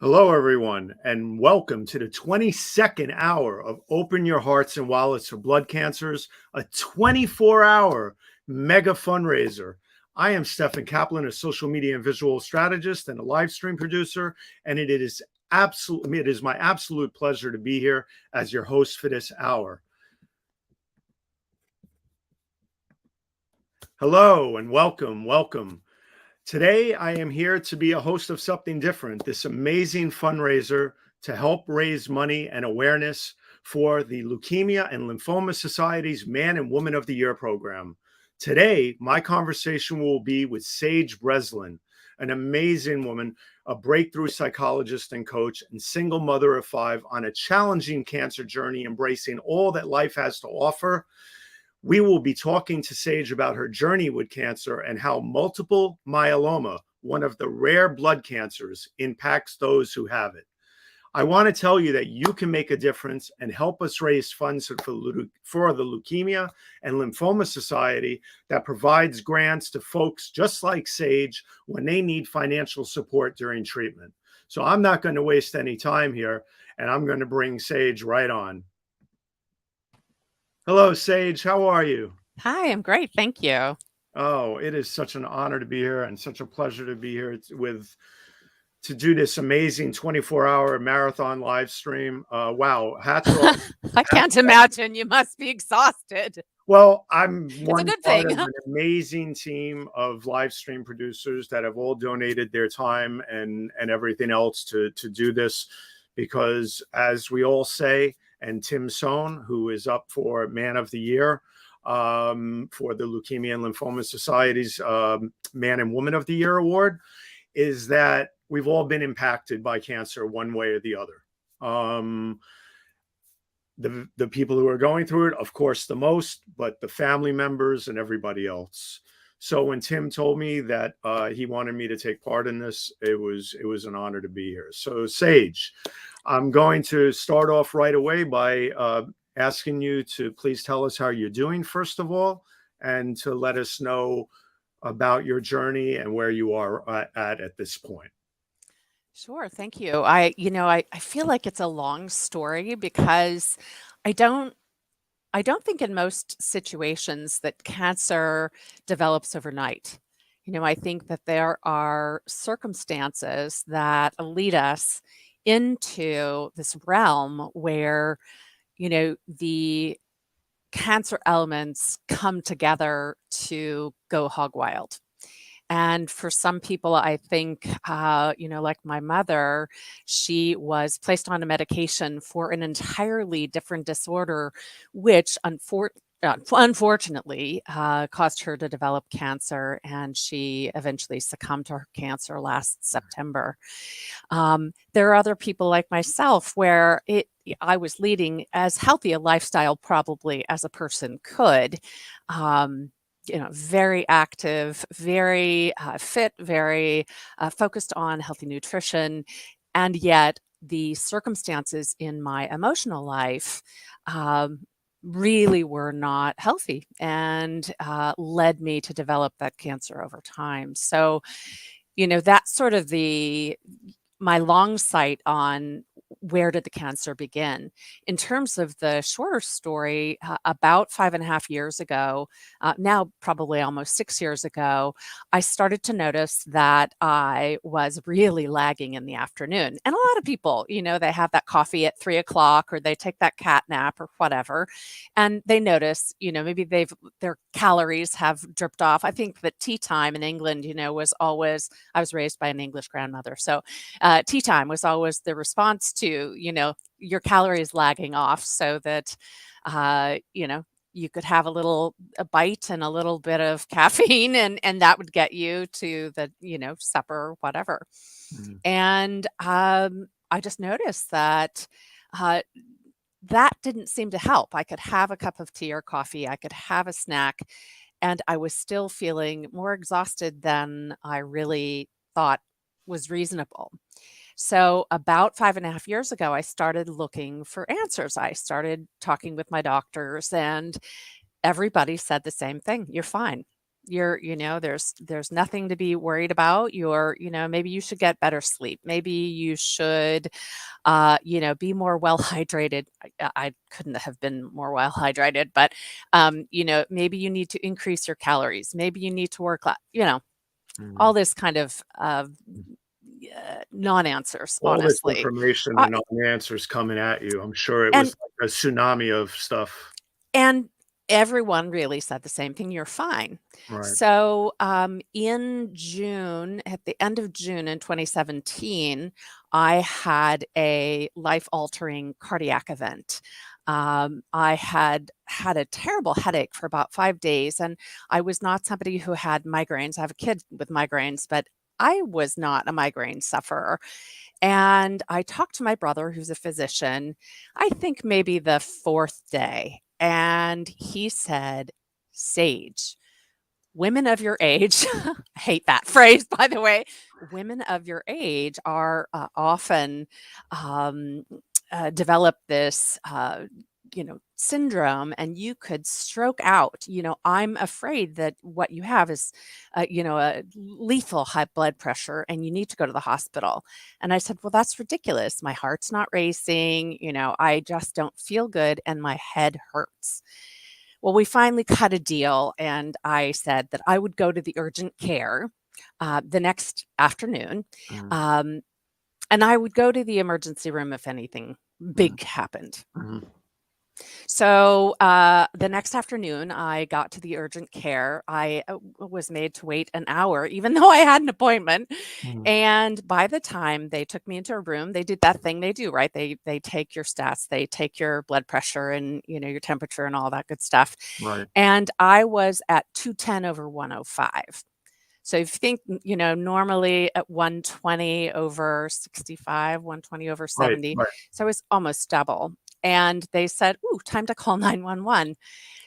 Hello, everyone, and welcome to the 22nd hour of Open Your Hearts and Wallets for Blood Cancers, a 24-hour mega fundraiser. I am Stefan Kaplan, a social media and visual strategist and a live stream producer, and it is my absolute pleasure to be here as your host for this hour. Hello and welcome. Today, I am here to be a host of something different, this amazing fundraiser to help raise money and awareness for the Leukemia and Lymphoma Society's Man and Woman of the Year program. Today, my conversation will be with Sage Breslin, an amazing woman, a breakthrough psychologist and coach, and single mother of 5 on a challenging cancer journey, embracing all that life has to offer. We will be talking to Sage about her journey with cancer and how multiple myeloma, one of the rare blood cancers, impacts those who have it. I want to tell you that you can make a difference and help us raise funds for the Leukemia and Lymphoma Society that provides grants to folks just like Sage when they need financial support during treatment. So I'm not going to waste any time here, and I'm going to bring Sage right on. Hello, Sage. How are you? Hi, I'm great. Thank you. Oh, it is such an honor to be here and such a pleasure to be here to do this amazing 24-hour marathon live stream. Wow, hats off. I can't imagine. You must be exhausted. Well, I'm It's a one good part thing. of an amazing team of live stream producers that have all donated their time and everything else to do this, because as we all say, and Tim Sohn, who is up for Man of the Year for the Leukemia and Lymphoma Society's Man and Woman of the Year award, is that we've all been impacted by cancer one way or the other. The people who are going through it, of course, the most, but the family members and everybody else. So when Tim told me that he wanted me to take part in this, it was an honor to be here. So Sage, I'm going to start off right away by asking you to please tell us how you're doing, first of all, and to let us know about your journey and where you are at this point. Sure, thank you. I feel like it's a long story because I don't I don't think in most situations that cancer develops overnight. I think that there are circumstances that lead us into this realm where, the cancer elements come together to go hog wild. And for some people, I think, like my mother, she was placed on a medication for an entirely different disorder, which unfortunately caused her to develop cancer, and she eventually succumbed to her cancer last September. There are other people like myself where I was leading as healthy a lifestyle probably as a person could. Um, very active, very fit, very focused on healthy nutrition. And yet, the circumstances in my emotional life um, really were not healthy and led me to develop that cancer over time. So, that's sort of my long sight on where did the cancer begin. In terms of the shorter story, about 5.5 years ago, now probably almost 6 years ago, I started to notice that I was really lagging in the afternoon. And a lot of people, they have that coffee at 3 o'clock or they take that cat nap or whatever, and they notice, maybe their calories have dripped off. I think that tea time in England, was always, I was raised by an English grandmother. So tea time was always the response to, your calories lagging off so that, you could have a bite and a little bit of caffeine and that would get you to the, supper, whatever. Mhm. And I just noticed that uh, that didn't seem to help. I could have a cup of tea or coffee, I could have a snack, and I was still feeling more exhausted than I really thought was reasonable. So, about 5.5 years ago, I started looking for answers. I started talking with my doctors, and everybody said the same thing: "You're fine. there's nothing to be worried about. Maybe you should get better sleep. Maybe you should, be more well hydrated. I couldn't have been more well hydrated, but, maybe you need to increase your calories. Maybe you need to work, all this kind of non-answers, All this honestly. information Uh, and all the answers coming at you. I'm sure it and was like a tsunami of stuff. And everyone really said the same thing, "You're fine." Right. So, in June, at the end of June in 2017, I had a life-altering cardiac event. I had had a terrible headache for about 5 days, and I was not somebody who had migraines. I have a kid with migraines, but I was not a migraine sufferer. And I talked to my brother, who's a physician, I think maybe the 4th day, and he said, "Sage, women of your age," I hate that phrase, by the way, "women of your age are, often, um, develop this, syndrome, and you could stroke out. I'm afraid that what you have is, a lethal high blood pressure, and you need to go to the hospital." And I said, "Well, that's ridiculous. My heart's not racing. I just don't feel good, and my head hurts." Well, we finally cut a deal, and I said that I would go to the urgent care the next afternoon, Mm, um, and I would go to the emergency room if anything mm, big happened. mhm, So, the next afternoon, I got to the urgent care. I was made to wait an hour, even though I had an appointment. mhm. And by the time they took me into a room, they did that thing they do, right? They take your stats, they take your blood pressure and your temperature and all that good stuff. Right, And I was at 210 over 105. So if you think, normally at 120 over 65, 120 over right, 70. right. So I was almost double. And they said, "Ooh, time to call 911."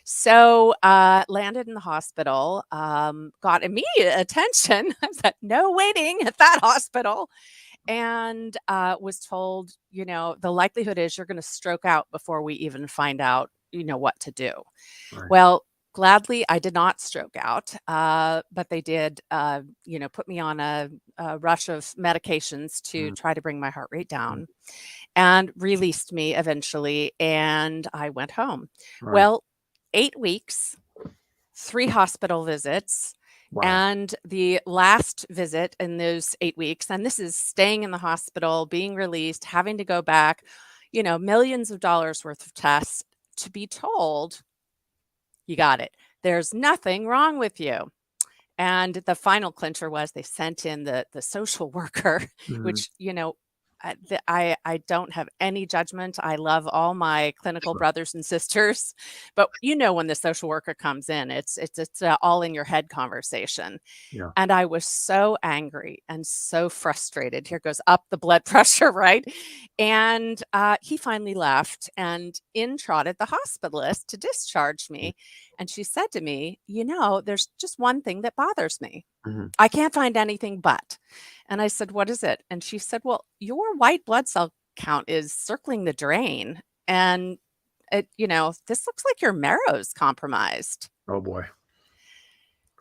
So landed in the hospital, got immediate attention. I was at no waiting at that hospital, and was told, the likelihood is you're going to stroke out before we even find out, what to do. Right. Well, gladly, I did not stroke out, but they did, put me on a rush of medications to Mm, try to bring my heart rate mm, down and released me eventually, and I went home. right. Well, 8 weeks, 3 hospital visits, Wow. and the last visit in those 8 weeks, and this is staying in the hospital, being released, having to go back, millions of dollars worth of tests to be told, "You got it. There's nothing wrong with you." And the final clincher was they sent in the social worker, Mhm. which, I don't have any judgment. I love all my clinical Sure. brothers and sisters, but when the social worker comes in, it's a all in your head conversation. Yeah. And I was so angry and so frustrated. Here goes up the blood pressure, right? And he finally left, and in trotted the hospitalist to discharge me. And she said to me, "There's just one thing that bothers me. Mhm. I can't find anything but." And I said, "What is it?" And she said, "Well, your white blood cell count is circling the drain. And this looks like your marrow's compromised." Oh boy.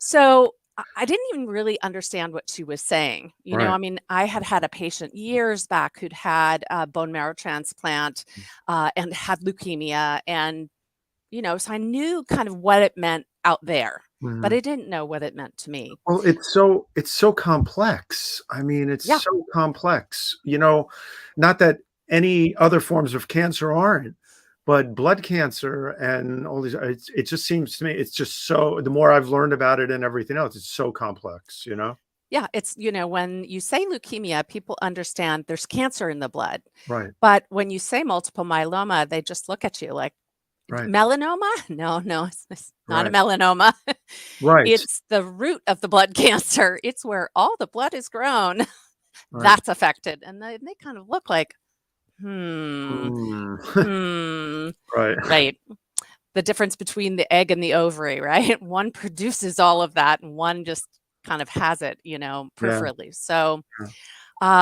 So I didn't even really understand what she was saying. Right. I mean, I had had a patient years back who'd had a bone marrow transplant and had leukemia. And, so I knew kind of what it meant out there, but Mhm. I didn't know what it meant to me. Well, it's so complex. I mean, Yeah. it's so complex. Not that any other forms of cancer aren't, but blood cancer and all these, it just seems to me, it's just so, the more I've learned about it and everything else, it's so complex. Yeah. It's, when you say leukemia, people understand there's cancer in the blood. Right, But when you say multiple myeloma, they just look at you like, right, melanoma? No, no, it's not a right, melanoma. right, It's the root of the blood cancer. It's where all the blood is grown right. that's affected. And they kind of look like, hmm, Mm. hmm, Right. right. The difference between the egg and the ovary, right? One produces all of that and one just kind of has it, Yeah, peripherally. So, yeah.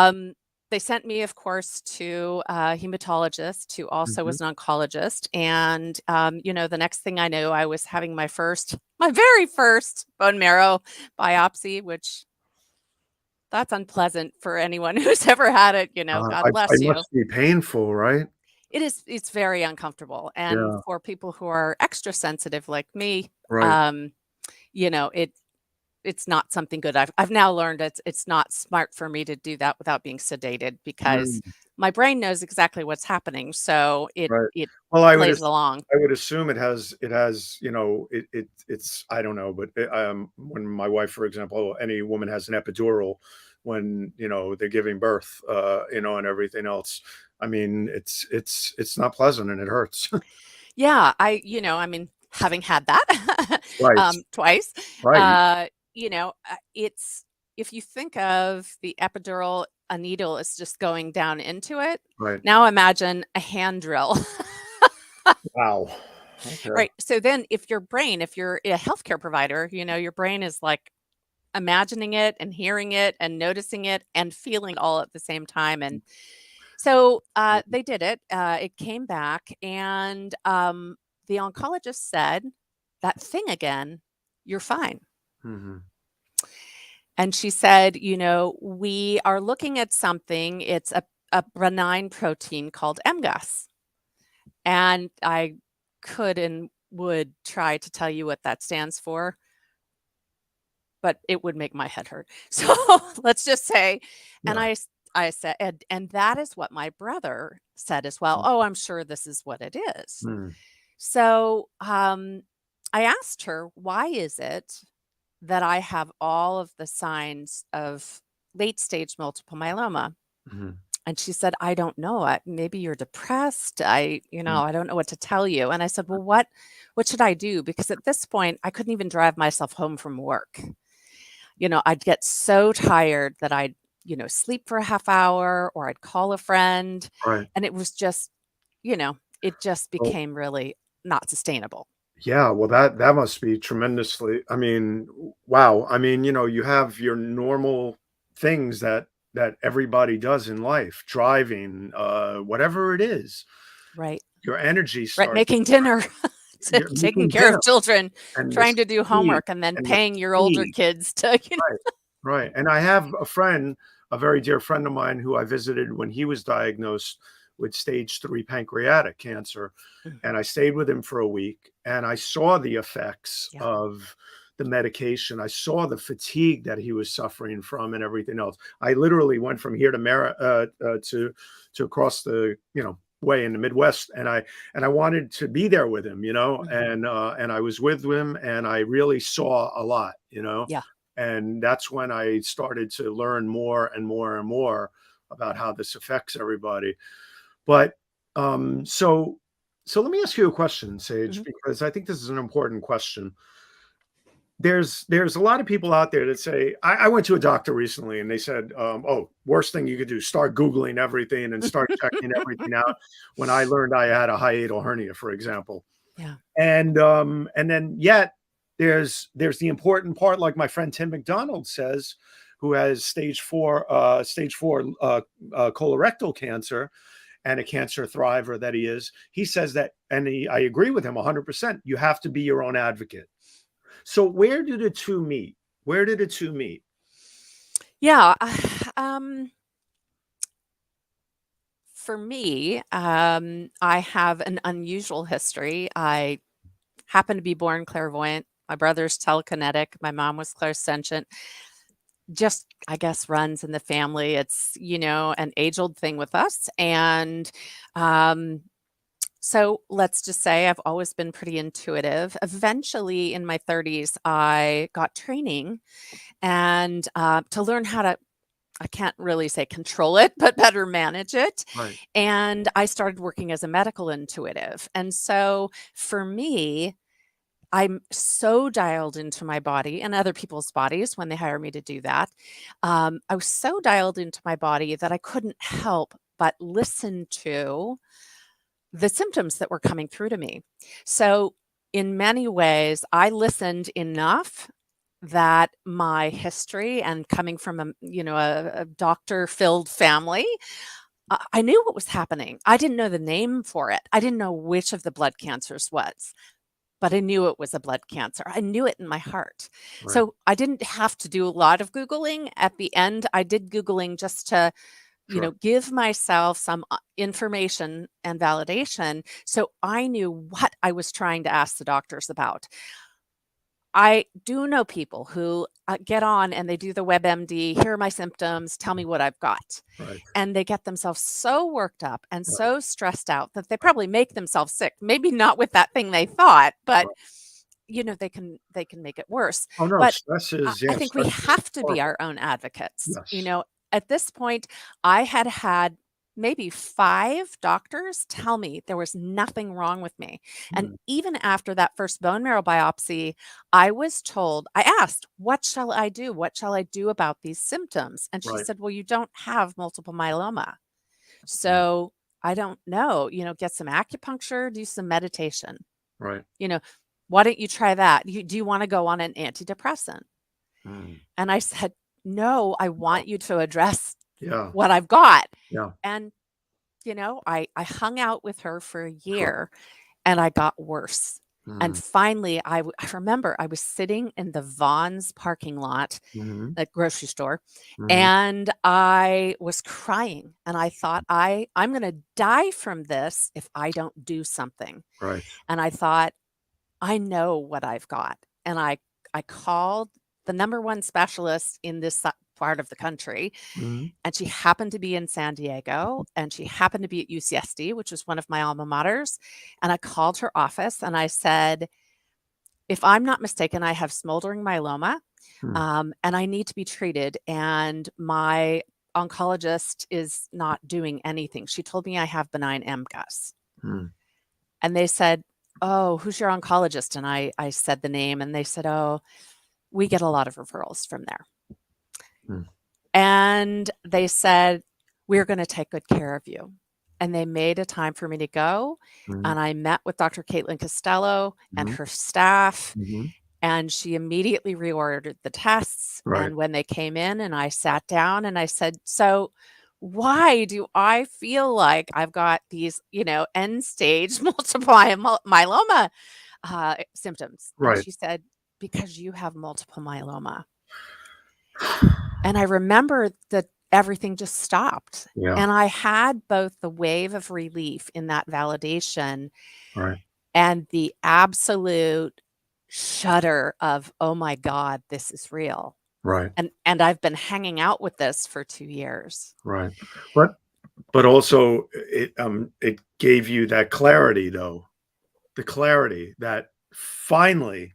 um, they sent me, of course, to a hematologist who also was an oncologist. And, the next thing I knew, I was having my very first bone marrow biopsy, which that's unpleasant for anyone who's ever had it, God I bless you. must be painful, right? It's very uncomfortable. And Yeah, for people who are extra sensitive like me, right. you know, it it's not something good. I've now learned it's not smart for me to do that without being sedated because Mm, my brain knows exactly what's happening, so right. it Well, plays along. I would assume it has, it's I don't know, but when my wife, for example, any woman has an epidural when, they're giving birth, and everything else. I mean, it's not pleasant and it hurts. Yeah, I mean, having had that Right, twice, right, it's if you think of the epidural, a needle is just going down into it. right. Now imagine a hand drill. Wow. Okay. Right. So then if you're a healthcare provider, your brain is like imagining it and hearing it and noticing it and feeling all at the same time. And so they did it. It came back, and the oncologist said, "That thing again, you're fine." Mhm. And she said, "We are looking at something. It's a benign protein called MGUS." And I could and would try to tell you what that stands for, but it would make my head hurt. So let's just say, and Yeah. I said, and that is what my brother said as well. Oh, I'm sure this is what it is. Mm, So I asked her, why is it that I have all of the signs of late stage multiple myeloma? mhm, And she said, I don't know. Maybe you're depressed. mm, I don't know what to tell you. And I said, well, what should I do? Because at this point, I couldn't even drive myself home from work. I'd get so tired that I'd, sleep for a half hour or I'd call a friend. right. And it was just, it just Well, became really not sustainable. yeah, well, that must be tremendously, I mean, wow. I mean, you have your normal things that everybody does in life, driving, whatever it is. Right. Your energy Right. starts Making dinner, you're taking making care dinner of children, and the trying to do speed homework, and then and the paying your older speed. kids to, Right, right, and I have a friend, a very dear friend of mine who I visited when he was diagnosed with stage 3 pancreatic cancer, Mm, and I stayed with him for a week, and I saw the effects yeah. of the medication. I saw the fatigue that he was suffering from and everything else. I literally went from here to to across the, way in the Midwest, and I wanted to be there with him, Mhm. and I was with him, and I really saw a lot, Yeah. and that's when I started to learn more and more and more about how this affects everybody. But so let me ask you a question, Sage, Mhm. because I think this is an important question. There's a lot of people out there that say, I went to a doctor recently and they said, oh, worst thing you could do, start Googling everything and start checking everything out. When I learned I had a hiatal hernia, for example. Yeah. And then yet there's the important part, like my friend Tim McDonald says, who has stage 4 colorectal cancer and a cancer thriver that he is. He says that, and I agree with him 100%. You have to be your own advocate. So where do the two meet? Where do the two meet? Yeah. For me, I have an unusual history. I happen to be born clairvoyant. My brother's telekinetic. My mom was clairsentient. Just, I guess, runs in the family. It's, an age old thing with us. And um, so let's just say I've always been pretty intuitive. Eventually, in my 30s, I got training and to learn how to, I can't really say control it, but better manage it. Right. And I started working as a medical intuitive. And so for me, I'm so dialed into my body and other people's bodies when they hire me to do that. I was so dialed into my body that I couldn't help but listen to the symptoms that were coming through to me. So, in many ways, I listened enough that my history and coming from a doctor-filled family, I knew what was happening. I didn't know the name for it. I didn't know which of the blood cancers was, but I knew it was a blood cancer. I knew it in my heart. Right. So I didn't have to do a lot of Googling. At the end, I did Googling just to, Sure. give myself some information and validation so I knew what I was trying to ask the doctors about. I do know people who get on and they do the WebMD, here are my symptoms, tell me what I've got. Right. And they get themselves so worked up and Right. so stressed out that they probably make themselves sick. Maybe not with that thing they thought, but Right. they can make it worse. Oh, no, But stress I is, I yeah, think we stress is have to be horrible. our own advocates. Yes. At this point, I had maybe 5 doctors tell me there was nothing wrong with me. And Mm. even after that first bone marrow biopsy, I asked, "What shall I do? What shall I do about these symptoms?" And she Right. said, "Well, you don't have multiple myeloma. Mm. So I don't know, get some acupuncture, do some meditation. Right. You know, why don't you try that? Do you want to go on an antidepressant?" Mm. And I said, "No, I Wow. want you to address Yeah. what I've got." Yeah. And, I hung out with her for a Sure. year and I got worse. And Mm. finally, I remember I was sitting in the Vons parking lot Mhm. at grocery store Mhm. and I was crying and I thought, I'm going to die from this if I don't do something. Right. And I thought, I know what I've got. And I called the number one specialist in this part of the country, Mhm. and she happened to be in San Diego, and she happened to be at UCSD, which was one of my alma maters. And I called her office and I said, if I'm not mistaken, I have smoldering myeloma, Mm. and I need to be treated. And my oncologist is not doing anything. She told me I have benign MGUS. Mm. And they said, "Oh, who's your oncologist?" And I said the name, and they said, "Oh, we get a lot of referrals from there." Mm. And they said, "We're going to take good care of you." And they made a time for me to go. Mhm. And I met with Dr. Caitlin Costello and Mhm. her staff, Mhm. and she immediately reordered the tests. Right. And when they came in and I sat down and I said, "So why do I feel like I've got these, end stage multiple myeloma symptoms?" And Right. she said, "Because you have multiple myeloma." And I remember that everything just stopped. Yeah. And I had both the wave of relief in that validation Right. and the absolute shudder of, "Oh my God, this is real." Right. And I've been hanging out with this for 2 years. Right. But also it gave you that clarity though. The clarity that finally,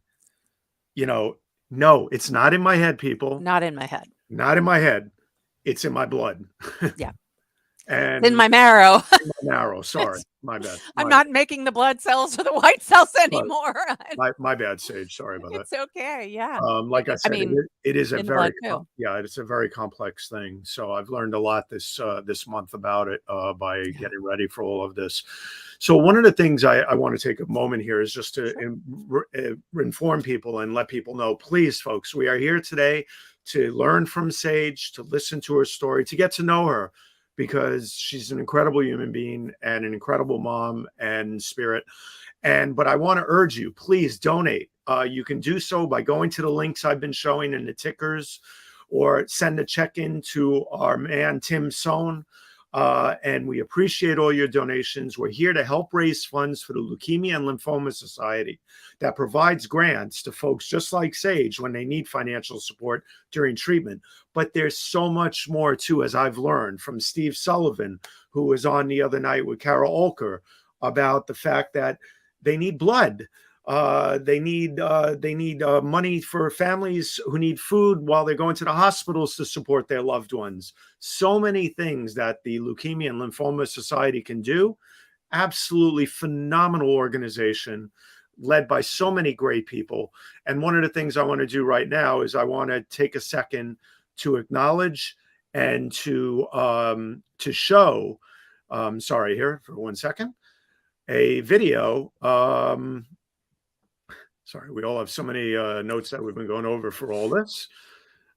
you know, no, it's not in my head, people. Not in my head. Not in my head. It's in my blood. Yeah. It's in And my marrow. marrow. Sorry. It's My bad. I'm My bad. not making the blood cells or the white cells Sorry. anymore. My bad, Sage. Sorry about that. It's okay, yeah. Like I I said, mean, it is a in the blood very too. yeah, it's a very complex thing. So I've learned a lot this month about it by Yeah. getting ready for all of this. So one of the things I want to take a moment here is just to Sure. inform people and let people know, please, folks, we are here today to learn from Sage, to listen to her story, to get to know her, because she's an incredible human being and an incredible mom and spirit. But I want to urge you, please donate. You can do so by going to the links I've been showing in the tickers, or send a check in to our man, Tim Sohn. And we appreciate all your donations. We're here to help raise funds for the Leukemia and Lymphoma Society that provides grants to folks just like Sage when they need financial support during treatment. But there's so much more too, as I've learned from Steve Sullivan, who was on the other night with Carol Olker, about the fact that they need blood. They need money for families who need food while they're going to the hospitals to support their loved ones. So many things that the Leukemia and Lymphoma Society can do. Absolutely phenomenal organization led by so many great people. And one of the things I want to do right now is I want to take a second to acknowledge and to show. Sorry, here for one second. A video Sorry, we all have so many notes that we've been going over for all this.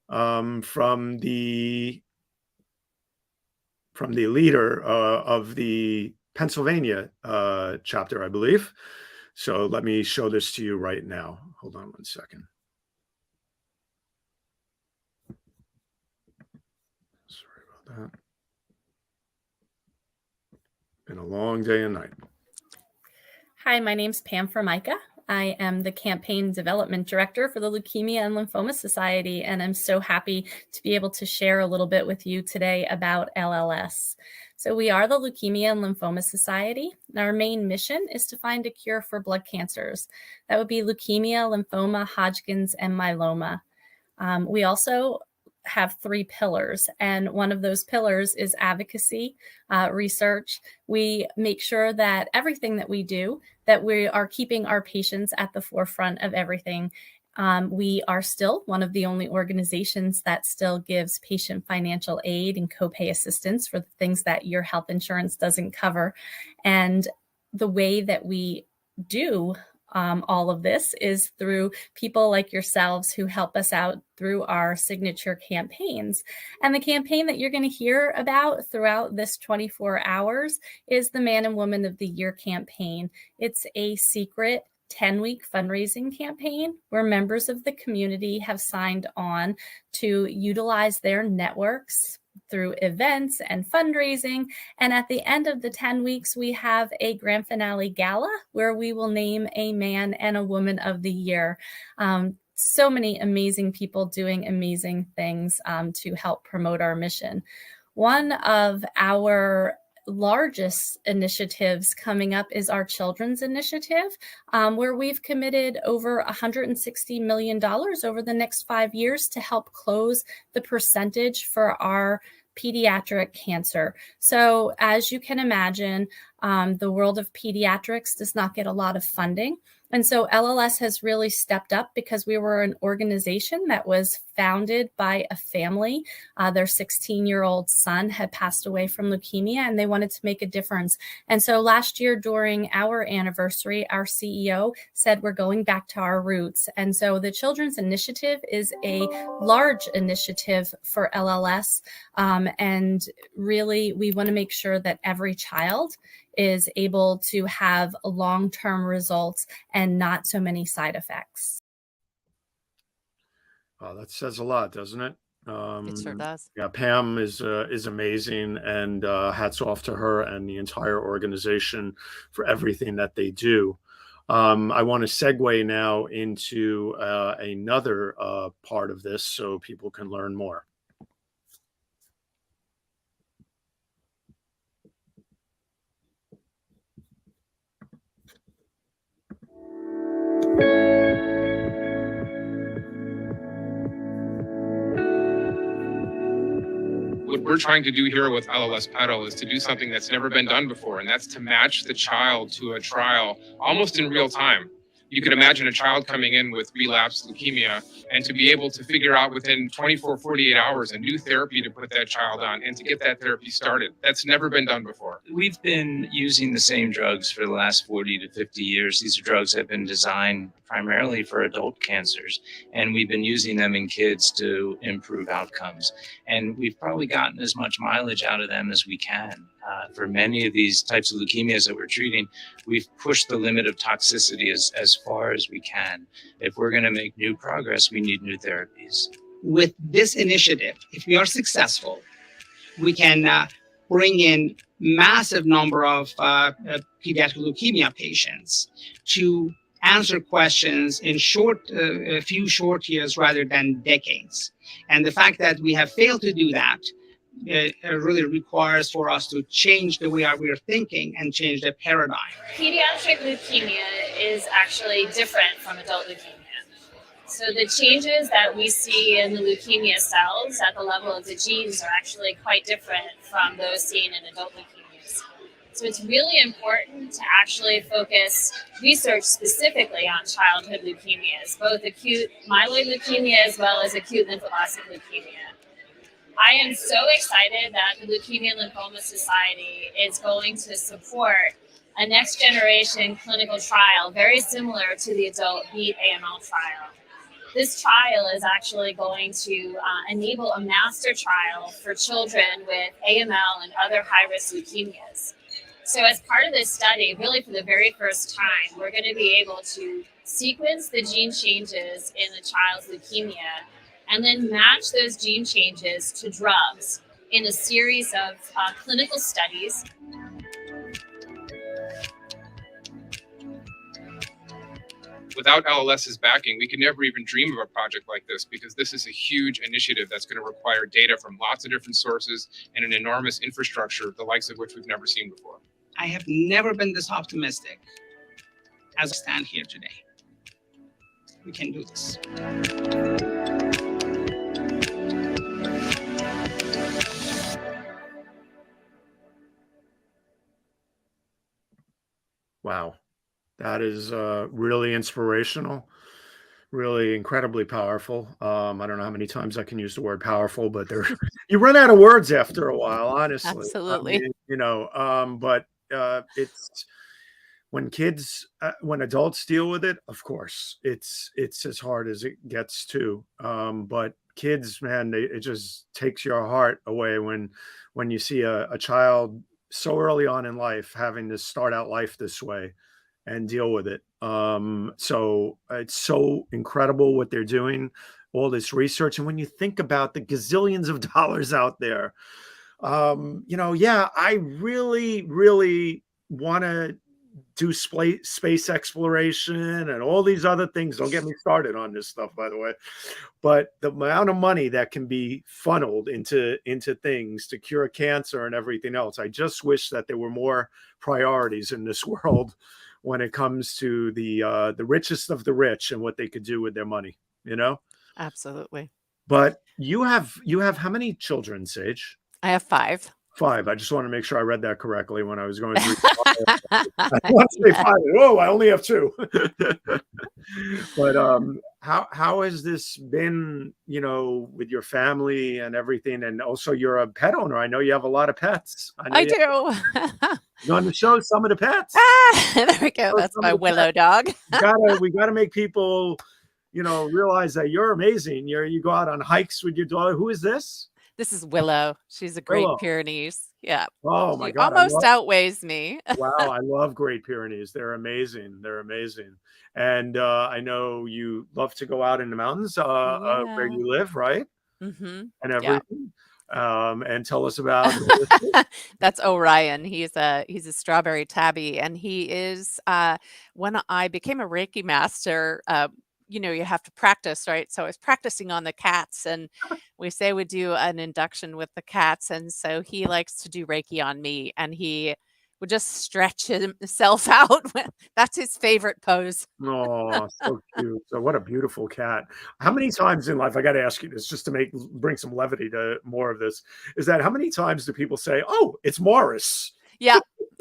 From the leader of the Pennsylvania chapter, I believe. So let me show this to you right now. Hold on one second. Sorry about that. Been a long day and night. Hi, my name's Pam Formica. I am the Campaign Development Director for the Leukemia and Lymphoma Society, and I'm so happy to be able to share a little bit with you today about LLS. So we are the Leukemia and Lymphoma Society, and our main mission is to find a cure for blood cancers. That would be leukemia, lymphoma, Hodgkin's, and myeloma. We also have 3 pillars, and one of those pillars is advocacy, research. We make sure that everything that we do, that we are keeping our patients at the forefront of everything. We are still one of the only organizations that still gives patient financial aid and copay assistance for the things that your health insurance doesn't cover. And the way that we do all of this is through people like yourselves who help us out through our signature campaigns. And the campaign that you're going to hear about throughout this 24 hours is the Man and Woman of the Year campaign. It's a secret 10-week fundraising campaign where members of the community have signed on to utilize their networks through events and fundraising. And at the end of the 10 weeks, we have a grand finale gala where we will name a Man and a Woman of the Year. So many amazing people doing amazing things to help promote our mission. One of our largest initiatives coming up is our children's initiative, where we've committed over $160 million over the next 5 years to help close the percentage for our pediatric cancer. So as you can imagine, the world of pediatrics does not get a lot of funding. And so LLS has really stepped up because we were an organization that was founded by a family. Their 16-year-old son had passed away from leukemia, and they wanted to make a difference. And so last year during our anniversary, our CEO said we're going back to our roots. And so the Children's Initiative is a large initiative for LLS. And really, we want to make sure that every child is able to have long-term results and not so many side effects. That says a lot, doesn't it? It sure does. Yeah, Pam is amazing, and hats off to her and the entire organization for everything that they do. I want to segue now into another part of this so people can learn more. What we're trying to do here with LLS Pedal is to do something that's never been done before, and that's to match the child to a trial almost in real time. You can imagine a child coming in with relapsed leukemia and to be able to figure out within 24, 48 hours a new therapy to put that child on and to get that therapy started. That's never been done before. We've been using the same drugs for the last 40 to 50 years. These are drugs that have been designed primarily for adult cancers, and we've been using them in kids to improve outcomes. And we've probably gotten as much mileage out of them as we can. For many of these types of leukemias that we're treating, we've pushed the limit of toxicity as far as we can. If we're going to make new progress, we need new therapies. With this initiative, if we are successful, we can bring in massive number of pediatric leukemia patients to answer questions in a few short years rather than decades. And the fact that we have failed to do that really requires for us to change the way we're thinking and change the paradigm. Pediatric leukemia is actually different from adult leukemia. So the changes that we see in the leukemia cells at the level of the genes are actually quite different from those seen in adult leukemias. So it's really important to actually focus research specifically on childhood leukemias, both acute myeloid leukemia as well as acute lymphoblastic leukemia. I am so excited that the Leukemia Lymphoma Society is going to support a next generation clinical trial very similar to the adult Beat AML trial. This trial is actually going to enable a master trial for children with AML and other high-risk leukemias. So as part of this study, really for the very first time, we're going to be able to sequence the gene changes in the child's leukemia and then match those gene changes to drugs in a series of clinical studies. Without LLS's backing, we could never even dream of a project like this, because this is a huge initiative that's going to require data from lots of different sources and an enormous infrastructure, the likes of which we've never seen before. I have never been this optimistic as I stand here today. We can do this. Wow. That is really inspirational, really incredibly powerful. I don't know how many times I can use the word powerful, but you run out of words after a while, honestly. Absolutely. But it's when when adults deal with it, of course, it's as hard as it gets too. But kids, man, it just takes your heart away when you see a child so early on in life having to start out life this way and deal with it. So it's so incredible what they're doing, all this research. And when you think about the gazillions of dollars out there, I really, really want to do space exploration and all these other things. Don't get me started on this stuff, by the way. But the amount of money that can be funneled into things to cure cancer and everything else, I just wish that there were more priorities in this world when it comes to the richest of the rich and what they could do with their money, Absolutely. But you have how many children, Sage? I have 5. 5. I just want to make sure I read that correctly when I was going through. I want to say 5. Whoa, I only have 2. But how has this been, with your family and everything? And also, you're a pet owner. I know you have a lot of pets. I do. You want to show some of the pets? There we go. That's my Willow dog. We gotta make people, realize that you're amazing. You go out on hikes with your dog. Who is this? This is Willow. She's a Great Willow. Pyrenees. Yeah. Oh my She God. almost outweighs me. Wow. I love Great Pyrenees. They're amazing. They're amazing. And I know you love to go out in the mountains where you live, right? Mm-hmm. And everything. And tell us about That's Orion. He's a strawberry tabby, and he is when I became a Reiki master, you have to practice, right? So I was practicing on the cats, and we say we do an induction with the cats, and so he likes to do Reiki on me, and he would just stretch himself out. That's his favorite pose. Oh, so cute. So what a beautiful cat. How many times in life, I got to ask you this just to bring some levity to more of this, is that how many times do people say, oh, it's Morris? Yeah,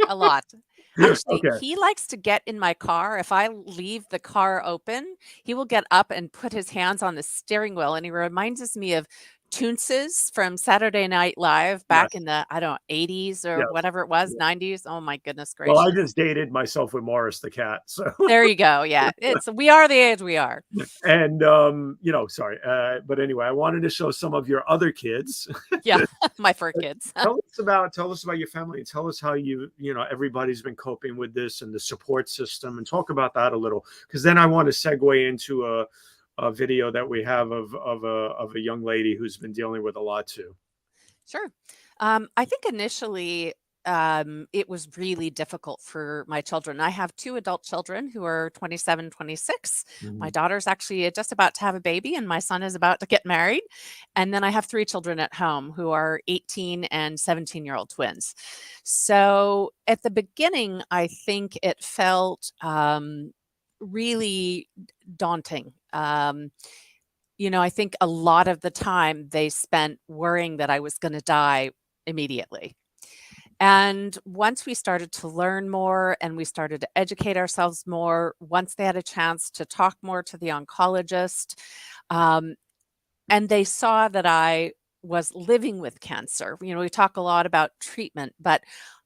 a lot. Actually, Okay. he likes to get in my car. If I leave the car open, he will get up and put his hands on the steering wheel. And he reminds me of Toonces from Saturday Night Live back Yes. in the, 80s or Yes. whatever it was, Yeah. 90s. Oh my goodness Well, I gracious. just dated myself with Morris the cat. So There you go. Yeah. We are the age we are. and sorry. But anyway, I wanted to show some of your other kids. Yeah. My fur kids. Tell us about your family. Tell us how everybody's been coping with this and the support system, and talk about that a little, because then I want to segue into a video that we have of a young lady who's been dealing with a lot too. Sure. I think initially it was really difficult for my children. I have 2 adult children who are 27, 26. My daughter's actually just about to have a baby, and my son is about to get married. And then I have 3 children at home who are 18 and 17-year-old twins. So at the beginning, I think it felt really daunting. I think a lot of the time they spent worrying that I was going to die immediately. And once we started to learn more and we started to educate ourselves more, once they had a chance to talk more to the oncologist, and they saw that I was living with cancer. We talk a lot about treatment, but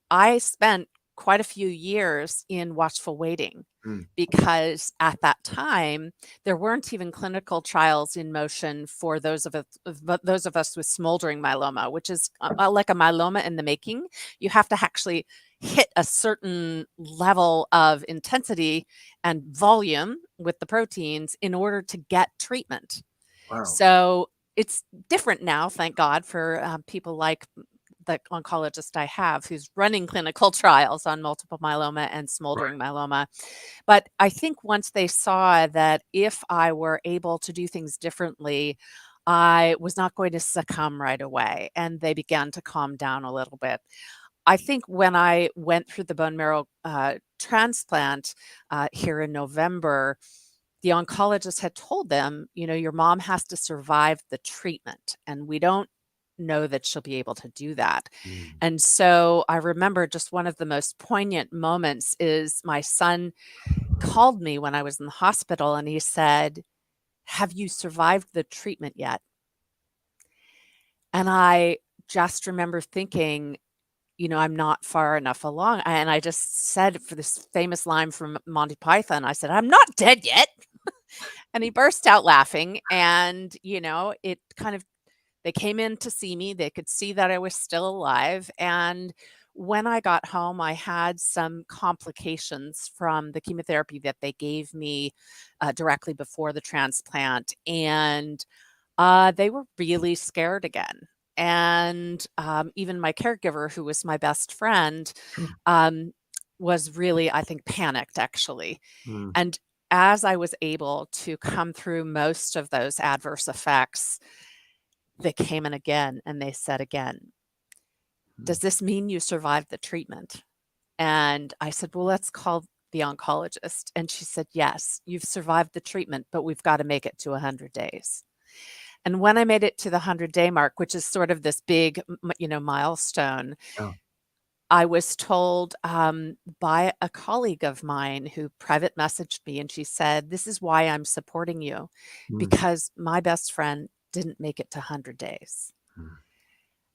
I spent quite a few years in watchful waiting Mm. because at that time there weren't even clinical trials in motion for those of us with smoldering myeloma, which is like a myeloma in the making. You have to actually hit a certain level of intensity and volume with the proteins in order to get treatment. Wow. So it's different now, thank God, for people like the oncologist I have who's running clinical trials on multiple myeloma and smoldering myeloma. But I think once they saw that if I were able to do things differently, I was not going to succumb right away, and they began to calm down a little bit. I think when I went through the bone marrow transplant here in November, the oncologist had told them, your mom has to survive the treatment, and we don't know that she'll be able to do that. Mm. And so I remember just one of the most poignant moments is my son called me when I was in the hospital, and he said, "Have you survived the treatment yet?" And I just remember thinking, I'm not far enough along. And I just said, for this famous line from Monty Python, I said, "I'm not dead yet." And he burst out laughing. And, it kind of, they came in to see me. They could see that I was still alive. And when I got home, I had some complications from the chemotherapy that they gave me directly before the transplant. And they were really scared again. And even my caregiver, who was my best friend, was really, I think, panicked, actually. Mm. And as I was able to come through most of those adverse effects, they came in again and they said again, "Does this mean you survived the treatment?" And I said, "Well, let's call the oncologist." And she said, "Yes, you've survived the treatment, but we've got to make it to 100 days. And when I made it to the 100-day mark, which is sort of this big, milestone, Yeah. I was told by a colleague of mine who private messaged me, and she said, "This is why I'm supporting you, Mm. because my best friend didn't make it to 100 days." Mm.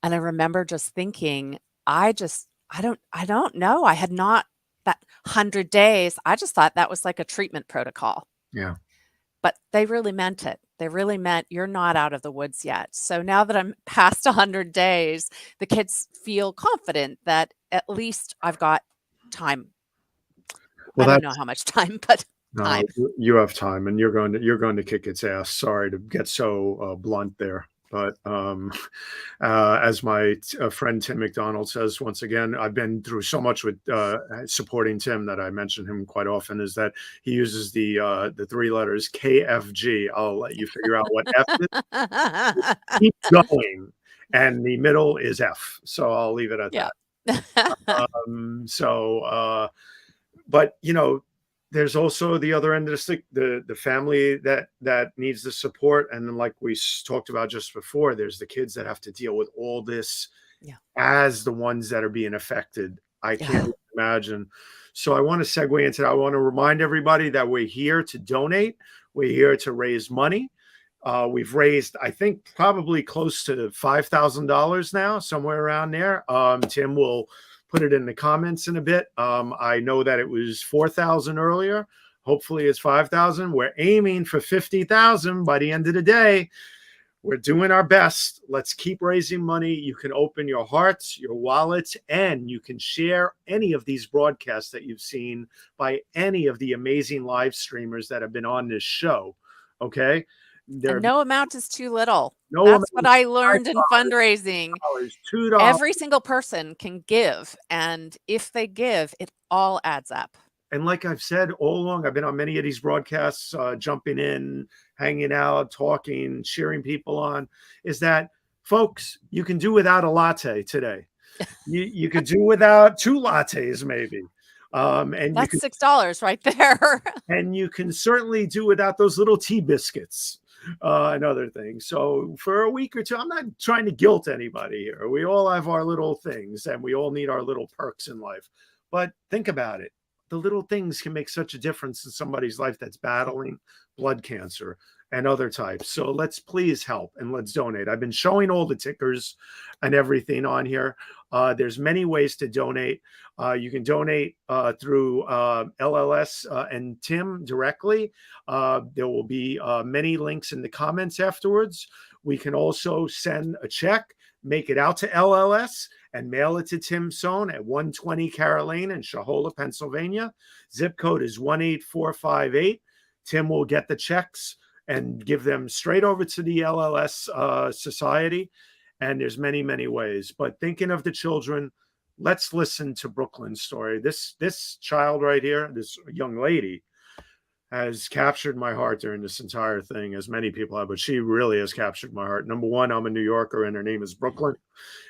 And I remember just thinking, I don't know. I had not that 100 days. I just thought that was like a treatment protocol. Yeah. But they really meant it. They really meant you're not out of the woods yet. So now that I'm past 100 days, the kids feel confident that at least I've got time. Well, I don't know how much time, but no, time. you have time, and you're going to kick its ass. Sorry to get so blunt there, but as my friend Tim McDonald says, once again, I've been through so much with supporting Tim that I mention him quite often. Is that he uses the three letters KFG. I'll let you figure out what F is. Keep going, and the middle is F. So I'll leave it at Yeah. that. But there's also the other end of the stick, the family that needs the support. And then, like we talked about just before, there's the kids that have to deal with all this as the ones that are being affected. I can't imagine. So I want to segue into that. I want to remind everybody that we're here to donate. We're here to raise money. We've raised, I think, probably close to $5,000 now, somewhere around there. Tim will put it in the comments in a bit. I know that it was 4,000 earlier. Hopefully it's 5,000. We're aiming for 50,000 by the end of the day. We're doing our best. Let's keep raising money. You can open your hearts, your wallets, and you can share any of these broadcasts that you've seen by any of the amazing live streamers that have been on this show. Okay? And no amount is too little. No That's what amount I learned in fundraising. $2. Every single person can give. And if they give, it all adds up. And like I've said all along, I've been on many of these broadcasts, jumping in, hanging out, talking, cheering people on, is that, folks, you can do without a latte today. You could do without 2 lattes maybe. And that's $6 right there. And you can certainly do without those little tea biscuits and other things. So for a week or two, I'm not trying to guilt anybody here. We all have our little things and we all need our little perks in life. But think about it. the little things can make such a difference in somebody's life that's battling blood cancer and other types. So let's please help and let's donate. I've been showing all the tickers and everything on here. There's many ways to donate. You can donate through LLS and Tim directly. There will be many links in the comments afterwards. We can also send a check, make it out to LLS, and mail it to Tim Sohn at 120 Carroll Lane in Shahola, Pennsylvania. Zip code is 18458. Tim will get the checks and give them straight over to the LLS Society. And there's many, many ways. But thinking of the children, let's listen to Brooklyn's story. This child right here, this young lady, has captured my heart during this entire thing, as many people have, but she really has captured my heart. Number one, I'm a New Yorker and her name is Brooklyn.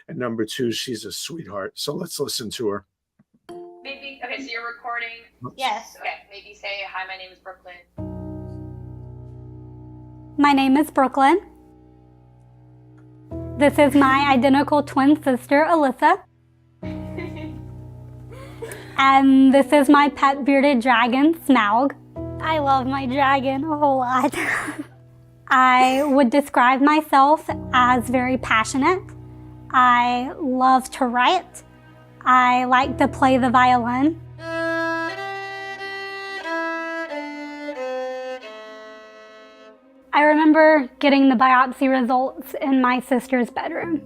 And number two, she's a sweetheart. So let's listen to her. Maybe, okay, so you're recording. Yes. Okay, maybe say, hi, my name is Brooklyn. My name is Brooklyn. This is my identical twin sister, Alyssa. And this is my pet bearded dragon, Smaug. I love my dragon a whole lot. I would describe myself as very passionate. I love to write. I like to play the violin. I remember getting the biopsy results in my sister's bedroom.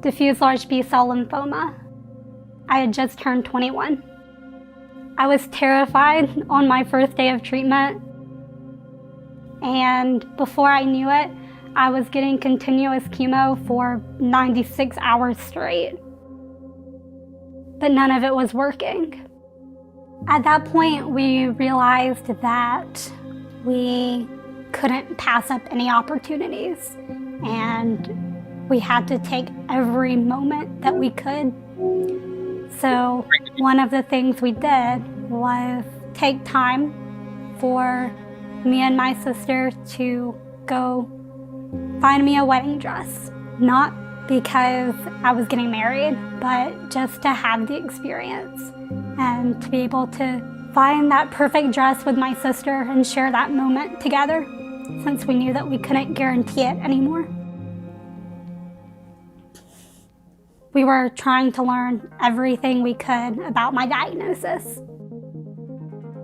Diffuse large B-cell lymphoma. I had just turned 21. I was terrified on my first day of treatment, and before I knew it, I was getting continuous chemo for 96 hours straight. But none of it was working. At that point, we realized that we couldn't pass up any opportunities, and we had to take every moment that we could. So one of the things we did was take time for me and my sister to go find me a wedding dress. Not because I was getting married, but just to have the experience and to be able to find that perfect dress with my sister and share that moment together, since we knew that we couldn't guarantee it anymore. We were trying to learn everything we could about my diagnosis.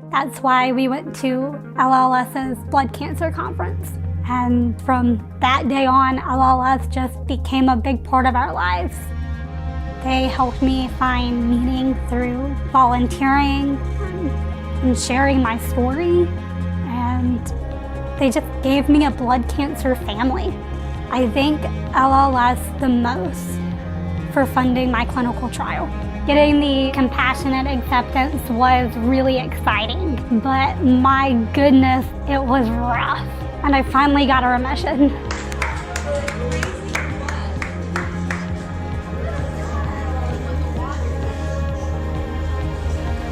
That's why we went to LLS's blood cancer conference. And from that day on, LLS just became a big part of our lives. They helped me find meaning through volunteering and sharing my story. And they just gave me a blood cancer family. I thank LLS the most for funding my clinical trial. Getting the compassionate acceptance was really exciting, but my goodness, it was rough. And I finally got a remission.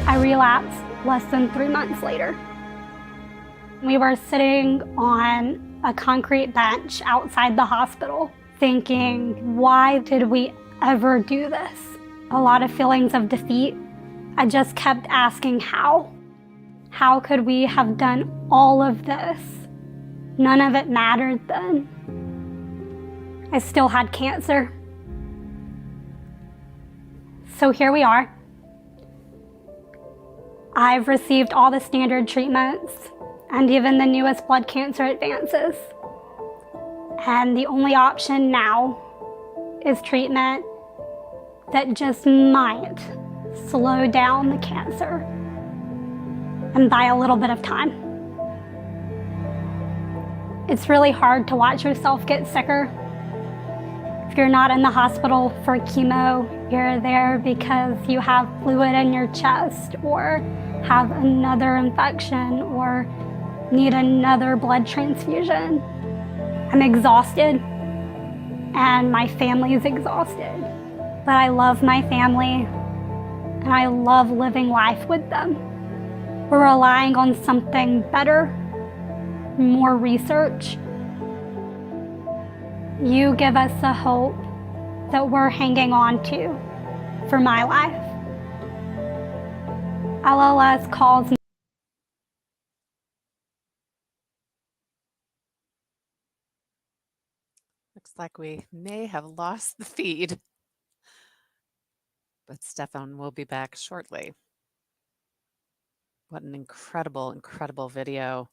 I relapsed less than 3 months later. We were sitting on a concrete bench outside the hospital thinking, why did we ever do this? A lot of feelings of defeat. I just kept asking how. How could we have done all of this? None of it mattered then. I still had cancer. So here we are. I've received all the standard treatments and even the newest blood cancer advances. And the only option now is treatment that just might slow down the cancer and buy a little bit of time. It's really hard to watch yourself get sicker. If you're not in the hospital for chemo, you're there because you have fluid in your chest or have another infection or need another blood transfusion. I'm exhausted and my family is exhausted. But I love my family and I love living life with them. We're relying on something better, more research. You give us a hope that we're hanging on to for my life. LLS calls. Looks like we may have lost the feed, but Stefan will be back shortly. What an incredible, incredible video.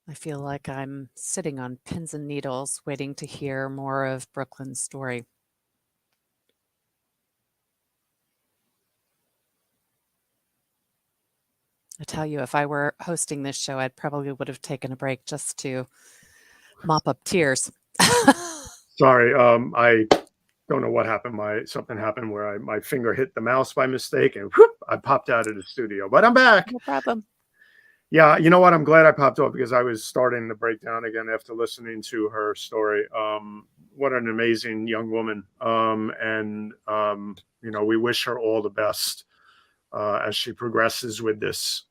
I feel like I'm sitting on pins and needles waiting to hear more of Brooklyn's story. I tell you, if I were hosting this show, I probably would have taken a break just to mop up tears. Sorry, I don't know what happened. Something happened where my finger hit the mouse by mistake, and whoop, I popped out of the studio. But I'm back. No problem. Yeah, you know what? I'm glad I popped off because I was starting to break down again after listening to her story. What an amazing young woman. We wish her all the best as she progresses with this.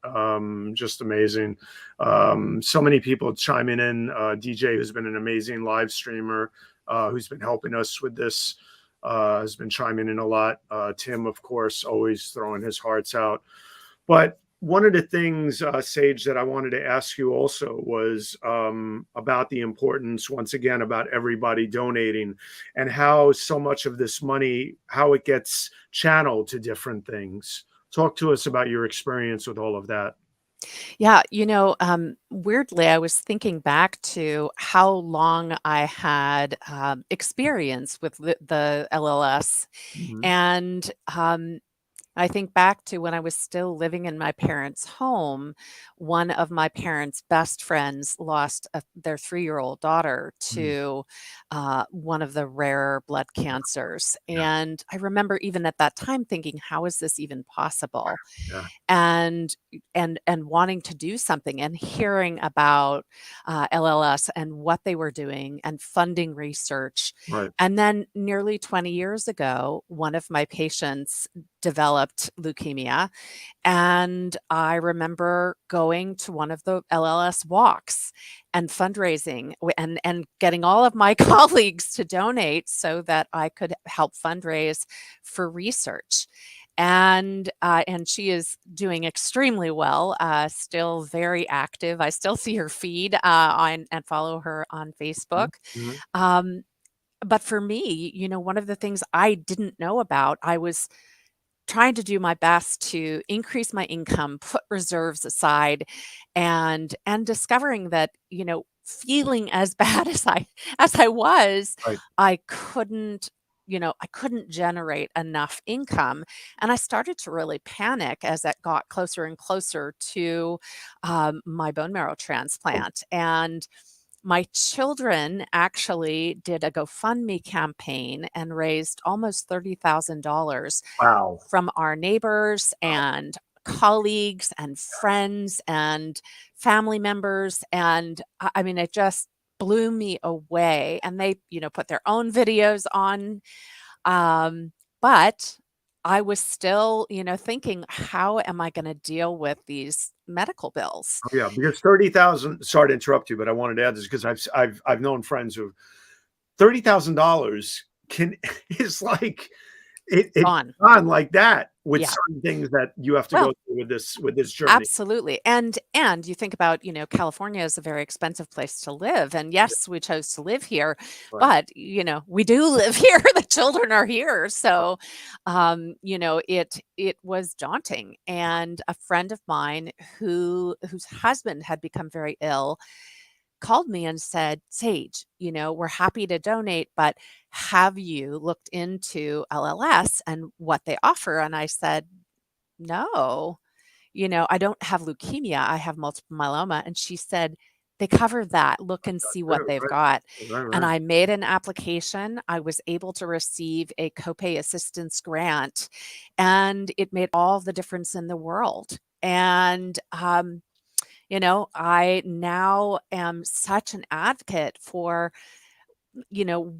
Just amazing. So many people chiming in. DJ, who's been an amazing live streamer, who's been helping us with this, has been chiming in a lot. Tim, of course, always throwing his hearts out. But one of the things, Sage, that I wanted to ask you also was about the importance, once again, about everybody donating and how so much of this money, how it gets channeled to different things. Talk to us about your experience with all of that. Yeah, weirdly, I was thinking back to how long I had experience with the LLS. Mhm. And I think back to when I was still living in my parents' home. One of my parents' best friends lost their 3-year-old daughter to one of the rare blood cancers. And I remember even at that time thinking, how is this even possible? Yeah. And wanting to do something and hearing about LLS and what they were doing and funding research. Right. And then nearly 20 years ago, one of my patients developed leukemia. And I remember going to one of the LLS walks and fundraising and getting all of my colleagues to donate so that I could help fundraise for research. And she is doing extremely well, still very active. I still see her feed and follow her on Facebook. Mhm. But for me, one of the things I didn't know about, I was trying to do my best to increase my income, put reserves aside, and discovering that, feeling as bad as I was, Right. I couldn't generate enough income. And I started to really panic as it got closer and closer to my bone marrow transplant. And my children actually did a GoFundMe campaign and raised almost $30,000 Wow. from our neighbors and colleagues and friends and family members. And I mean, it just blew me away. And they, put their own videos on. But I was still, thinking, how am I going to deal with these medical bills? Oh, yeah, because 30,000, sorry to interrupt you, but I wanted to add this because I've known friends who $30,000 is like it's Gone. gone like that with Yeah. certain things that you have to Well, go through with this journey. Absolutely. And you think about, California is a very expensive place to live. And yes, we chose to live here, Right. but we do live here. The children are here. So it was daunting. And a friend of mine whose husband had become very ill called me and said, Sage, we're happy to donate, but have you looked into LLS and what they offer? And I said, no. I don't have leukemia, I have multiple myeloma. And she said, they cover that. Look and see what they've got. Right. And I made an application. I was able to receive a copay assistance grant, and it made all the difference in the world. And, I now am such an advocate for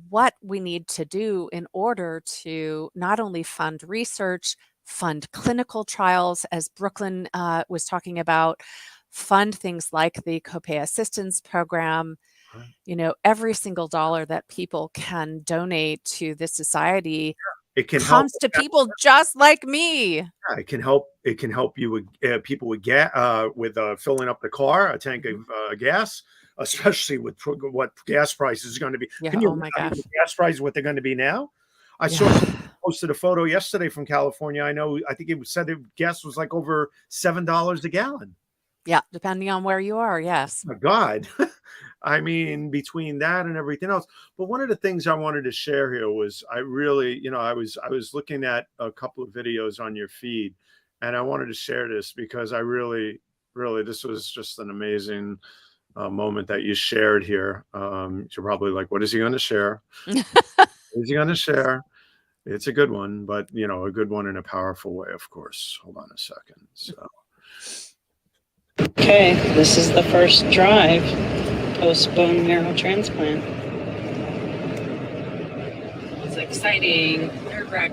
what we need to do in order to not only fund research, fund clinical trials, as Brooklyn was talking about, fund things like the copay assistance program. Right. Every single dollar that people can donate to this society It can help. Comes to people just like me. Yeah, it can help. It can help you with people with filling up the car, a tank of gas, especially with what gas prices are going to be. Yeah. Can you Oh my imagine gosh. the gas prices what they're going to be now? I saw Yeah. someone posted a photo yesterday from California. I think it said that gas was like over $7 a gallon. Yeah, depending on where you are. Yes. Oh my God. I mean, between that and everything else. But one of the things I wanted to share here was I really, I was looking at a couple of videos on your feed, and I wanted to share this because I really, this was just an amazing moment that you shared here. You're probably like, what is he going to share? What is he going to share? It's a good one, but a good one in a powerful way, of course. Hold on a second. So. Okay, this is the first drive post bone marrow transplant. It's exciting.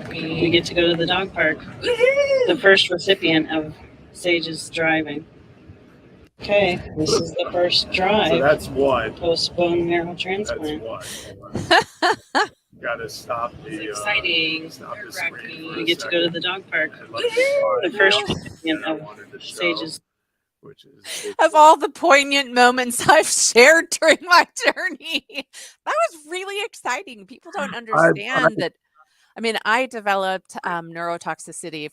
We get to go to the dog park. Woo-hoo! The first recipient of Sage's driving. Okay, this is the first drive. So that's what. Post bone marrow transplant. That's what. Gotta stop the. It's exciting. Stop the screen. We get to go to the dog park. The first recipient of Sage's. Which is Of all the poignant moments I've shared during my journey, that was really exciting. People don't understand that. I mean, I developed neurotoxicity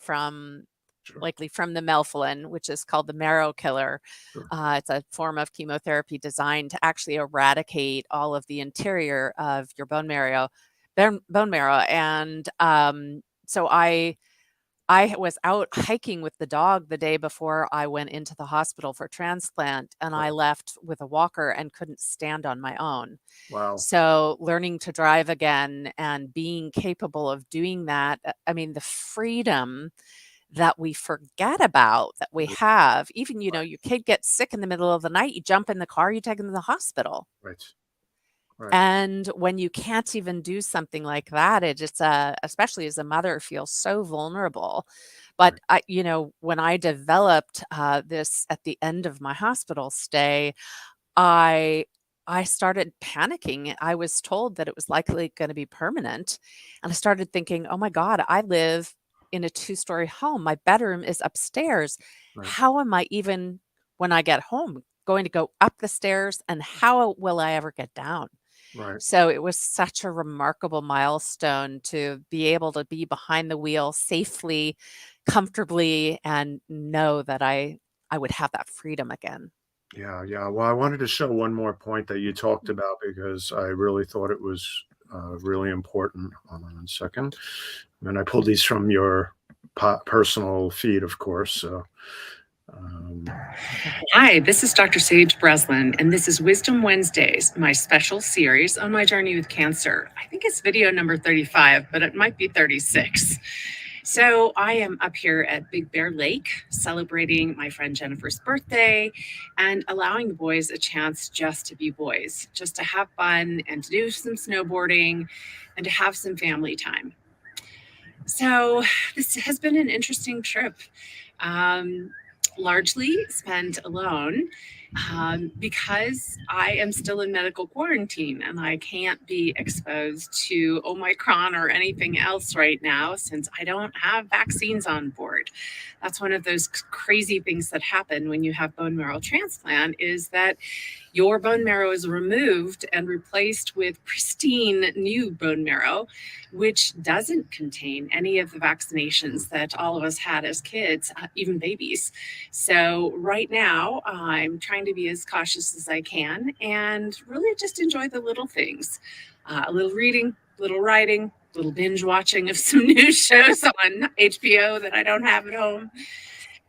likely from the melphalan, which is called the marrow killer. Sure. It's a form of chemotherapy designed to actually eradicate all of the interior of your bone marrow. And so I was out hiking with the dog the day before I went into the hospital for transplant, and I left with a walker and couldn't stand on my own. Wow. So learning to drive again and being capable of doing that, I mean, the freedom that we forget about that we have, even, your kid gets sick in the middle of the night, you jump in the car, you take them to the hospital. Right. And when you can't even do something like that, it just, especially as a mother, feels so vulnerable. But when I developed this at the end of my hospital stay, I started panicking. I was told that it was likely going to be permanent, and I started thinking, "Oh my God, I live in a 2-story home. My bedroom is upstairs. Right. How am I even, when I get home, going to go up the stairs, and how will I ever get down?" Right. So it was such a remarkable milestone to be able to be behind the wheel safely, comfortably, and know that I would have that freedom again. Yeah. Well, I wanted to show one more point that you talked about because I really thought it was really important. Hold on a second. And I pulled these from your personal feed, of course. So. Hi, this is Dr. Sage Breslin, and this is Wisdom Wednesdays, my special series on my journey with cancer. I think it's video number 35, but it might be 36. So I am up here at Big Bear Lake celebrating my friend Jennifer's birthday and allowing the boys a chance just to be boys, just to have fun and to do some snowboarding and to have some family time. So this has been an interesting trip. Largely spent alone because I am still in medical quarantine and I can't be exposed to Omicron or anything else right now since I don't have vaccines on board. That's one of those crazy things that happen when you have bone marrow transplant is that your bone marrow is removed and replaced with pristine new bone marrow, which doesn't contain any of the vaccinations that all of us had as kids, even babies. So right now, I'm trying to be as cautious as I can and really just enjoy the little things. A little reading, little writing, little binge watching of some new shows on HBO that I don't have at home.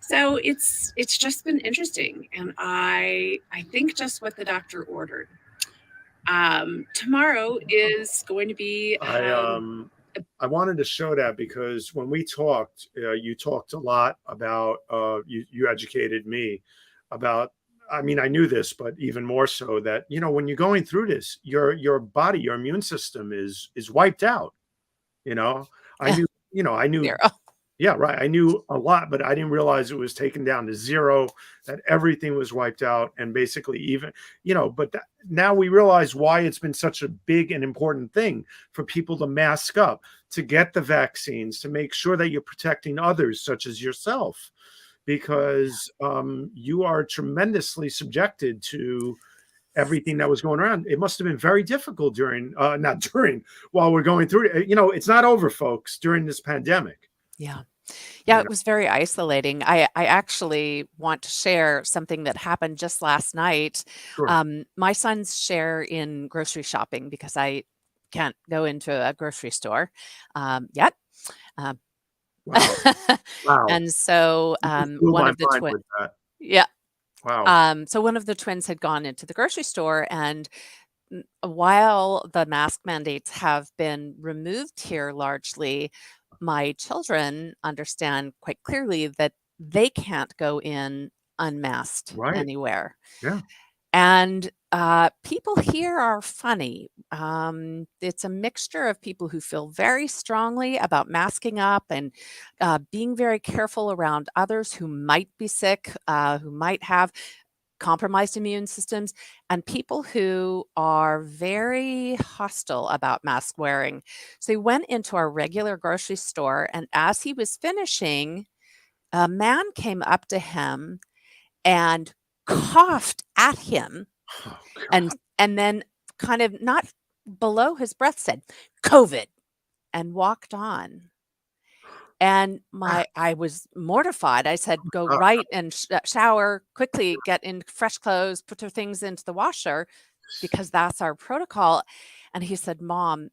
So it's just been interesting, and I think just what the doctor ordered. Tomorrow is going to be. I wanted to show that because when we talked, you talked a lot about. You educated me about. I mean, I knew this, but even more so that when you're going through this, your body, your immune system is wiped out. I knew. I knew. Zero. Yeah, right. I knew a lot, but I didn't realize it was taken down to zero, that everything was wiped out. And basically, even, but now we realize why it's been such a big and important thing for people to mask up, to get the vaccines, to make sure that you're protecting others, such as yourself, because you are tremendously subjected to everything that was going around. It must have been very difficult not during, while we're going through it. It's not over, folks, during this pandemic. Yeah. You Yeah, know? it was very isolating. I actually want to share something that happened just last night. Sure. My sons share in grocery shopping because I can't go into a grocery store yet. Wow. Wow. And so You just blew one my of the mind twins, with that. yeah. Wow. So one of the twins had gone into the grocery store, and while the mask mandates have been removed here largely, my children understand quite clearly that they can't go in unmasked Right. anywhere. Yeah. And people here are funny. It's a mixture of people who feel very strongly about masking up and being very careful around others who might be sick, who might have compromised immune systems, and people who are very hostile about mask wearing. So he went into our regular grocery store, and as he was finishing, a man came up to him and coughed at him, Oh, God. and then kind of not below his breath said, "COVID," and walked on. And I was mortified. I said, "Go right and shower, quickly get in fresh clothes, put your things into the washer, because that's our protocol." And he said, "Mom,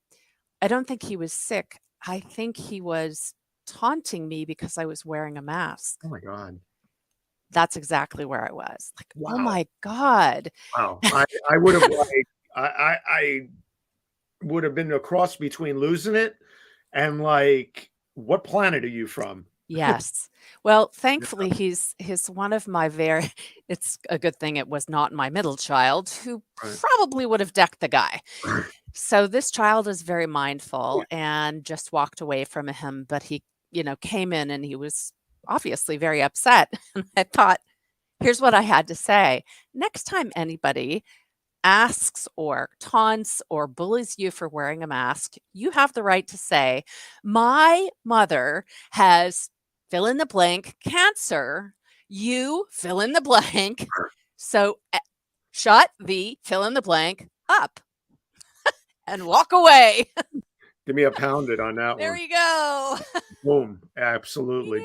I don't think he was sick. I think he was taunting me because I was wearing a mask." Oh my God. That's exactly where I was. Like, oh Wow. my God. Wow. I would have I would have been a cross between losing it and what planet are you from? Yes. Well, thankfully, he's one of my very it's a good thing it was not my middle child who Right. probably would have decked the guy. So this child is very mindful and just walked away from him, but he, came in and he was obviously very upset. And I thought, here's what I had to say. Next time anybody asks or taunts or bullies you for wearing a mask, you have the right to say, "My mother has fill in the blank cancer. You fill in the blank. So shut the fill in the blank up," and walk away. Give me a pounded on that There one. you go. Boom. Absolutely.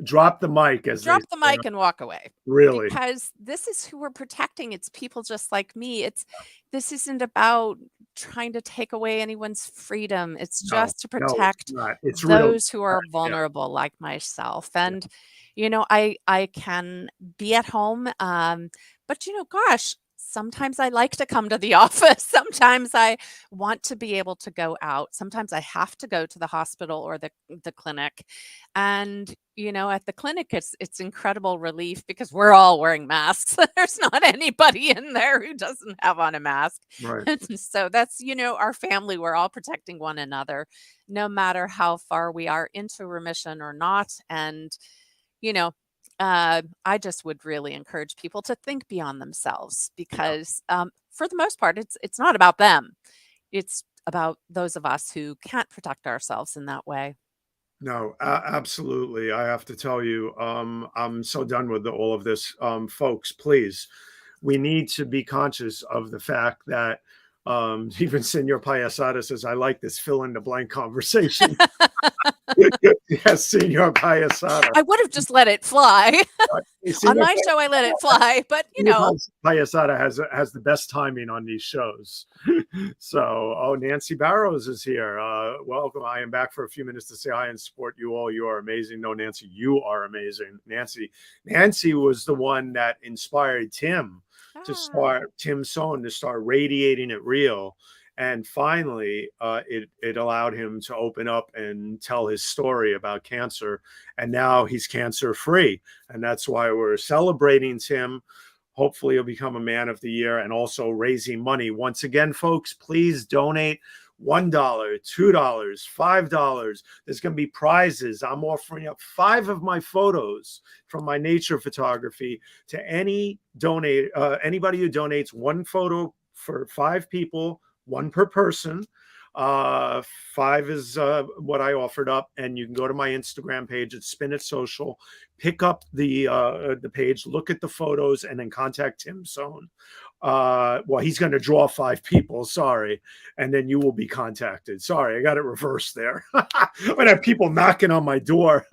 Drop the mic, as Drop the they say. mic and walk away. Really. Because this is who we're protecting. It's people just like me. This isn't about trying to take away anyone's freedom. It's just to No, it's protect not. It's real. those who are vulnerable like myself. And I can be at home, but gosh, sometimes I like to come to the office. Sometimes I want to be able to go out. Sometimes I have to go to the hospital or the clinic. And at the clinic, it's incredible relief because we're all wearing masks. There's not anybody in there who doesn't have on a mask. Right. And so that's, our family. We're all protecting one another, no matter how far we are into remission or not. And, I just would really encourage people to think beyond themselves because, for the most part, it's not about them. It's about those of us who can't protect ourselves in that way. No, absolutely. I have to tell you, I'm so done with all of this. Folks, please, we need to be conscious of the fact that even Senor Payasada says, "I like this fill in the blank conversation." Yes, Senor Payasada. I would have just let it fly. Senor On my show, I let it fly, but Payasada has the best timing on these shows. So, Nancy Barrows is here. Welcome. I am back for a few minutes to say hi and support you all. You are amazing. No, Nancy, you are amazing. Nancy was the one that inspired Tim Sohn to start radiating it real. And finally, it allowed him to open up and tell his story about cancer. And now he's cancer free. And that's why we're celebrating Tim. Hopefully he'll become a man of the year and also raising money. Once again, folks, please donate. $1, $2, $5. There's going to be prizes. I'm offering up 5 of my photos from my nature photography to anybody who donates 1 photo for 5 people, 1 per person. 5 is what I offered up, and you can go to my Instagram page at Spin It Social, pick up the page, look at the photos, and then contact Tim Sohn. Well, he's going to draw 5 people, sorry, and then you will be contacted. Sorry, I got it reversed there. I'm going to have people knocking on my door.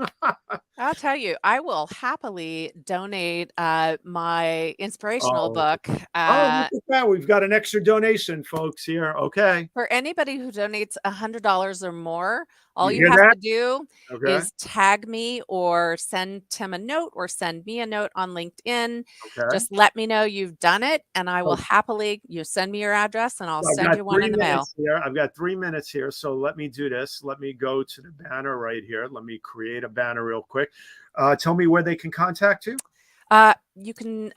I'll tell you, I will happily donate my inspirational book. Look at that. We've got an extra donation, folks, here. Okay. For anybody who donates $100 or more, all You you hear have that? to do Okay. is tag me or send Tim a note or send me a note on LinkedIn. Okay. Just let me know you've done it, and I will happily, you send me your address and I'll So I've send got you one 3 in the mail. minutes here. I've got 3 minutes here. So let me do this. Let me go to the banner right here. Let me create a banner real quick. Tell me where they can contact you. You can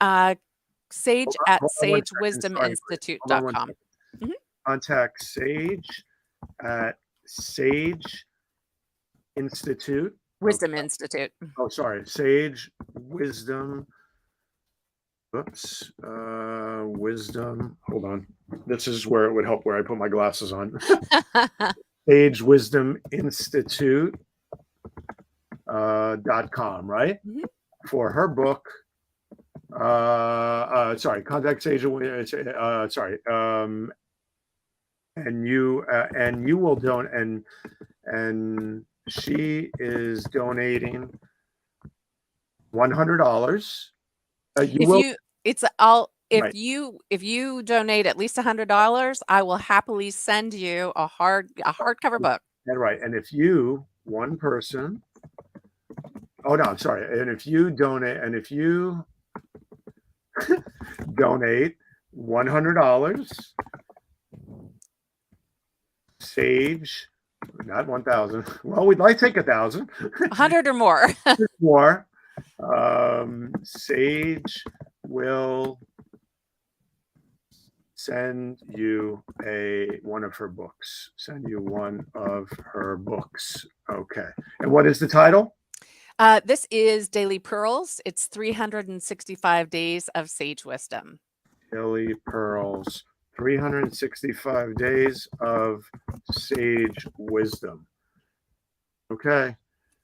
Sage at sagewisdominstitute.com. Contact Sage at Sage Institute. Wisdom Institute. Oh, sorry. Sage Wisdom. Oops. Wisdom. Hold on. This is where it would help where I put my glasses on. Sage Wisdom Institute. .com, right? Mm-hmm. For her book. Sorry, contact Sage. And you will donate, and she is donating $100. If you donate at least $100, I will happily send you a hardcover book. That's right. And if you, one person, oh no, I'm sorry. And if you donate donate $100, Sage, not 1,000. Well, we'd like to take 1,000. 100 or more. More. Sage will send you one of her books. Send you one of her books. Okay. And what is the title? This is Daily Pearls. It's 365 days of sage wisdom. Daily Pearls. 365 days of sage wisdom. Okay.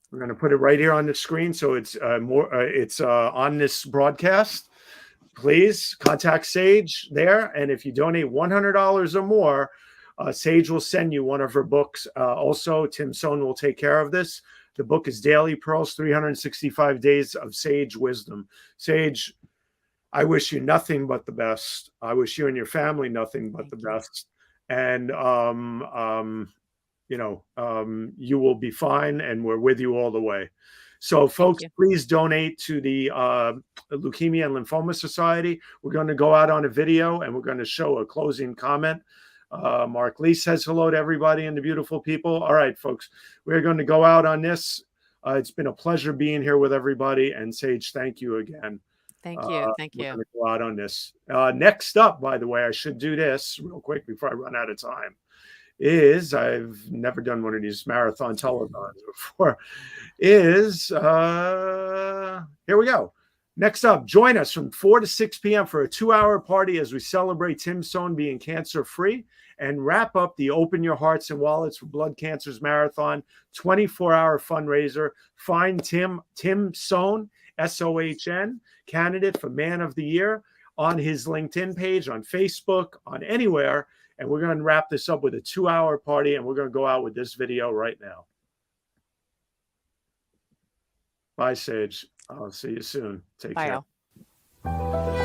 We're going to put it right here on the screen, so it's on this broadcast. Please contact Sage there, and if you donate $100 or more, Sage will send you one of her books. Also, Tim Sohn will take care of this. The book is Daily Pearls, 365 Days of Sage Wisdom. Sage, I wish you nothing but the best. I wish you and your family nothing but the best. And you will be fine, and we're with you all the way. So, folks, please donate to the Leukemia and Lymphoma Society. We're going to go out on a video, and we're going to show a closing comment. Mark Lee says hello to everybody and the beautiful people. All right, folks, we're going to go out on this. It's been a pleasure being here with everybody. And Sage, thank you again. Thank you. Thank you. We're going to go out on this. Next up, by the way, I should do this real quick before I run out of time. I've never done one of these marathon telethons before. Here we go. Next up, join us from 4 to 6 p.m. for a 2-hour party as we celebrate Tim Sohn being cancer-free and wrap up the Open Your Hearts and Wallets for Blood Cancers Marathon 24-hour fundraiser. Find Tim Sohn, S-O-H-N, candidate for Man of the Year on his LinkedIn page, on Facebook, on anywhere. And we're going to wrap this up with a 2-hour party, and we're going to go out with this video right now. Bye, Sage. I'll see you soon. Take care. Bye.